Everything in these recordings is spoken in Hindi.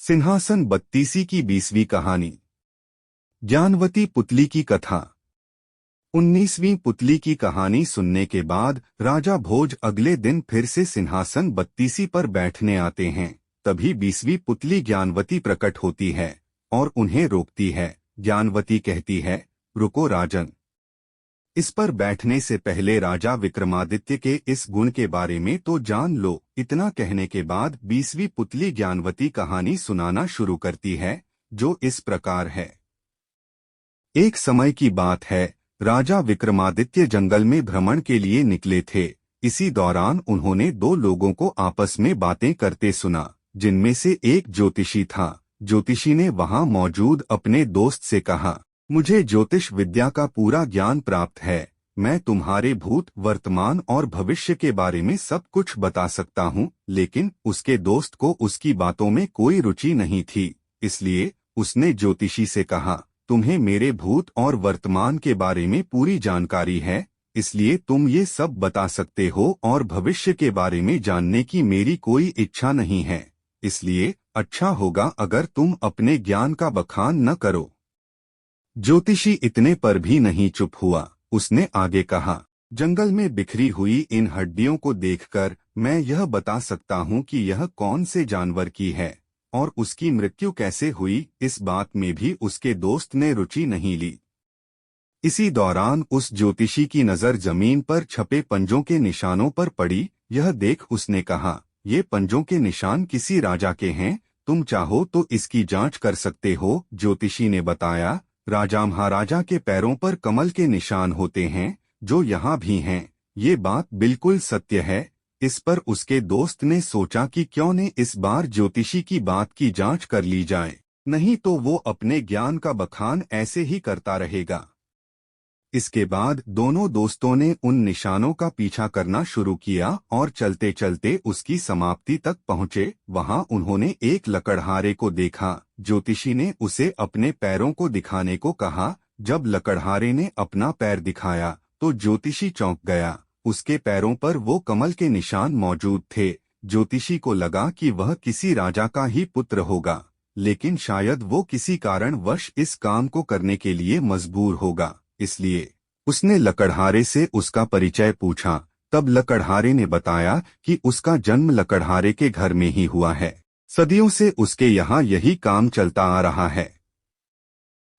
सिंहासन बत्तीसी की 20वीं कहानी। ज्ञानवती पुतली की कथा। 19वीं पुतली की कहानी सुनने के बाद राजा भोज अगले दिन फिर से सिंहासन बत्तीसी पर बैठने आते हैं। तभी 20वीं पुतली ज्ञानवती प्रकट होती है और उन्हें रोकती है। ज्ञानवती कहती है, रुको राजन, इस पर बैठने से पहले राजा विक्रमादित्य के इस गुण के बारे में तो जान लो। इतना कहने के बाद 20वीं पुतली ज्ञानवती कहानी सुनाना शुरू करती है, जो इस प्रकार है। एक समय की बात है, राजा विक्रमादित्य जंगल में भ्रमण के लिए निकले थे। इसी दौरान उन्होंने दो लोगों को आपस में बातें करते सुना, जिनमें से एक ज्योतिषी था। ज्योतिषी ने वहां मौजूद अपने दोस्त से कहा, मुझे ज्योतिष विद्या का पूरा ज्ञान प्राप्त है। मैं तुम्हारे भूत, वर्तमान और भविष्य के बारे में सब कुछ बता सकता हूँ। लेकिन उसके दोस्त को उसकी बातों में कोई रुचि नहीं थी, इसलिए उसने ज्योतिषी से कहा, तुम्हें मेरे भूत और वर्तमान के बारे में पूरी जानकारी है, इसलिए तुम ये सब बता सकते हो और भविष्य के बारे में जानने की मेरी कोई इच्छा नहीं है। इसलिए अच्छा होगा अगर तुम अपने ज्ञान का बखान न करो। ज्योतिषी इतने पर भी नहीं चुप हुआ। उसने आगे कहा, जंगल में बिखरी हुई इन हड्डियों को देखकर मैं यह बता सकता हूँ कि यह कौन से जानवर की है और उसकी मृत्यु कैसे हुई। इस बात में भी उसके दोस्त ने रुचि नहीं ली। इसी दौरान उस ज्योतिषी की नजर जमीन पर छपे पंजों के निशानों पर पड़ी। यह देख उसने कहा, ये पंजों के निशान किसी राजा के हैं, तुम चाहो तो इसकी जांच कर सकते हो। ज्योतिषी ने बताया, राजा महाराजा के पैरों पर कमल के निशान होते हैं, जो यहाँ भी हैं। ये बात बिल्कुल सत्य है। इस पर उसके दोस्त ने सोचा कि क्यों न इस बार ज्योतिषी की बात की जांच कर ली जाए, नहीं तो वो अपने ज्ञान का बखान ऐसे ही करता रहेगा। इसके बाद दोनों दोस्तों ने उन निशानों का पीछा करना शुरू किया और चलते चलते उसकी समाप्ति तक पहुंचे। वहां उन्होंने एक लकड़हारे को देखा। ज्योतिषी ने उसे अपने पैरों को दिखाने को कहा। जब लकड़हारे ने अपना पैर दिखाया तो ज्योतिषी चौंक गया। उसके पैरों पर वो कमल के निशान मौजूद थे। ज्योतिषी को लगा कि वह किसी राजा का ही पुत्र होगा, लेकिन शायद वो किसी कारणवश इस काम को करने के लिए मजबूर होगा, इसलिए उसने लकड़हारे से उसका परिचय पूछा। तब लकड़हारे ने बताया कि उसका जन्म लकड़हारे के घर में ही हुआ है। सदियों से उसके यहाँ यही काम चलता आ रहा है।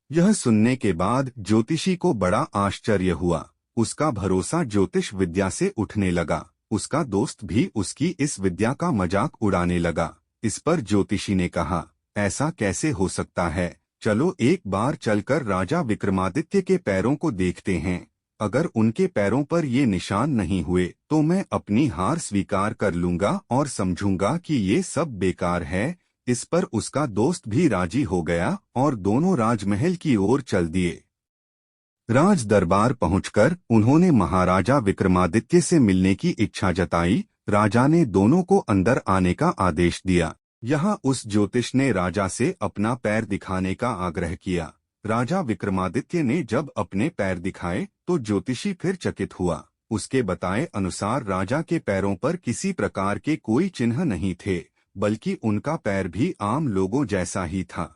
यह सुनने के बाद ज्योतिषी को बड़ा आश्चर्य हुआ। उसका भरोसा ज्योतिष विद्या से उठने लगा। उसका दोस्त भी उसकी इस विद्या का मजाक उड़ाने लगा। इस पर ज्योतिषी ने कहा, ऐसा कैसे हो सकता है, चलो एक बार चलकर राजा विक्रमादित्य के पैरों को देखते हैं। अगर उनके पैरों पर ये निशान नहीं हुए तो मैं अपनी हार स्वीकार कर लूंगा और समझूंगा कि ये सब बेकार है। इस पर उसका दोस्त भी राजी हो गया और दोनों राजमहल की ओर चल दिए। राज दरबार पहुंचकर उन्होंने महाराजा विक्रमादित्य से मिलने की इच्छा जताई। राजा ने दोनों को अंदर आने का आदेश दिया। यहाँ उस ज्योतिष ने राजा से अपना पैर दिखाने का आग्रह किया। राजा विक्रमादित्य ने जब अपने पैर दिखाए तो ज्योतिषी फिर चकित हुआ। उसके बताए अनुसार राजा के पैरों पर किसी प्रकार के कोई चिन्ह नहीं थे, बल्कि उनका पैर भी आम लोगों जैसा ही था।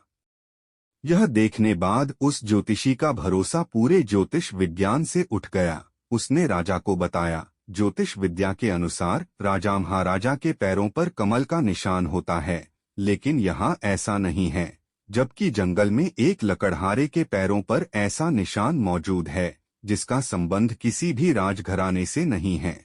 यह देखने बाद उस ज्योतिषी का भरोसा पूरे ज्योतिष विज्ञान से उठ गया। उसने राजा को बताया, ज्योतिष विद्या के अनुसार राजा महाराजा के पैरों पर कमल का निशान होता है, लेकिन यहाँ ऐसा नहीं है, जबकि जंगल में एक लकड़हारे के पैरों पर ऐसा निशान मौजूद है जिसका संबंध किसी भी राजघराने से नहीं है।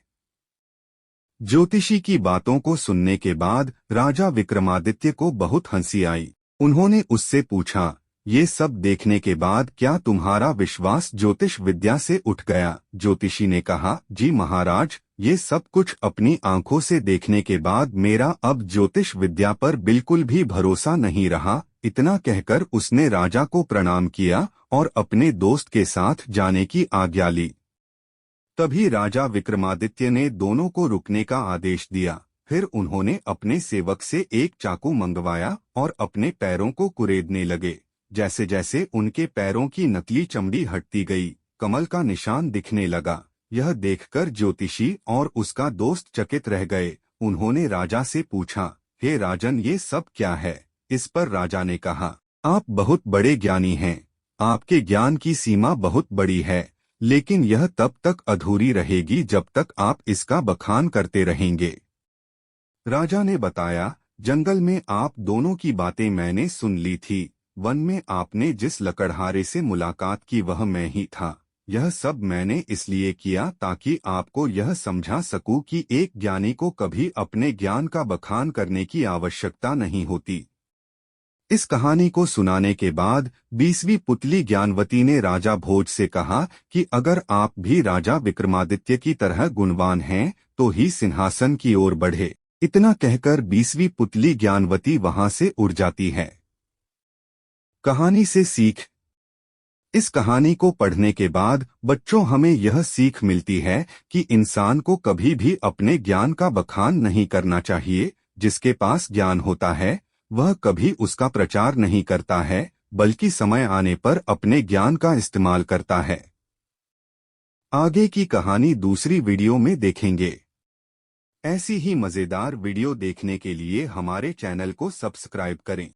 ज्योतिषी की बातों को सुनने के बाद राजा विक्रमादित्य को बहुत हंसी आई। उन्होंने उससे पूछा, ये सब देखने के बाद क्या तुम्हारा विश्वास ज्योतिष विद्या से उठ गया? ज्योतिषी ने कहा, जी महाराज, ये सब कुछ अपनी आंखों से देखने के बाद मेरा अब ज्योतिष विद्या पर बिल्कुल भी भरोसा नहीं रहा। इतना कहकर उसने राजा को प्रणाम किया और अपने दोस्त के साथ जाने की आज्ञा ली। तभी राजा विक्रमादित्य ने दोनों को रुकने का आदेश दिया। फिर उन्होंने अपने सेवक से एक चाकू मंगवाया और अपने पैरों को कुरेदने लगे। जैसे जैसे उनके पैरों की नकली चमड़ी हटती गई, कमल का निशान दिखने लगा। यह देखकर ज्योतिषी और उसका दोस्त चकित रह गए। उन्होंने राजा से पूछा, हे राजन, ये सब क्या है? इस पर राजा ने कहा, आप बहुत बड़े ज्ञानी हैं, आपके ज्ञान की सीमा बहुत बड़ी है, लेकिन यह तब तक अधूरी रहेगी जब तक आप इसका बखान करते रहेंगे। राजा ने बताया, जंगल में आप दोनों की बातें मैंने सुन ली थी। वन में आपने जिस लकड़हारे से मुलाकात की वह मैं ही था। यह सब मैंने इसलिए किया ताकि आपको यह समझा सकूं कि एक ज्ञानी को कभी अपने ज्ञान का बखान करने की आवश्यकता नहीं होती। इस कहानी को सुनाने के बाद 20वीं पुतली ज्ञानवती ने राजा भोज से कहा कि अगर आप भी राजा विक्रमादित्य की तरह गुणवान हैं तो ही सिंहासन की ओर बढ़े। इतना कहकर 20वीं पुतली ज्ञानवती वहां से उड़ जाती है। कहानी से सीख। इस कहानी को पढ़ने के बाद बच्चों हमें यह सीख मिलती है कि इंसान को कभी भी अपने ज्ञान का बखान नहीं करना चाहिए। जिसके पास ज्ञान होता है वह कभी उसका प्रचार नहीं करता है, बल्कि समय आने पर अपने ज्ञान का इस्तेमाल करता है। आगे की कहानी दूसरी वीडियो में देखेंगे। ऐसी ही मजेदार वीडियो देखने के लिए हमारे चैनल को सब्सक्राइब करें।